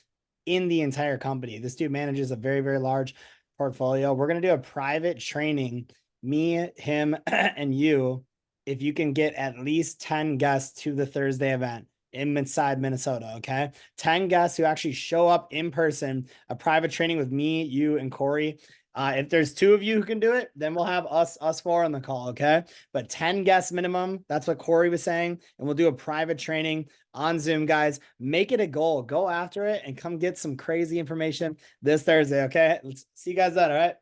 Speaker 1: in the entire company. This dude manages a very, very large portfolio. We're going to do a private training, me, him, and you, if you can get at least 10 guests to the Thursday event inside Minnesota. Okay. 10 guests who actually show up in person, a private training with me, you, and Corey. If there's 2 of you who can do it, then we'll have us 4 on the call. Okay. But 10 guests minimum. That's what Corey was saying. And we'll do a private training on Zoom, guys. Make it a goal. Go after it and come get some crazy information this Thursday. Okay. Let's see you guys then. All right.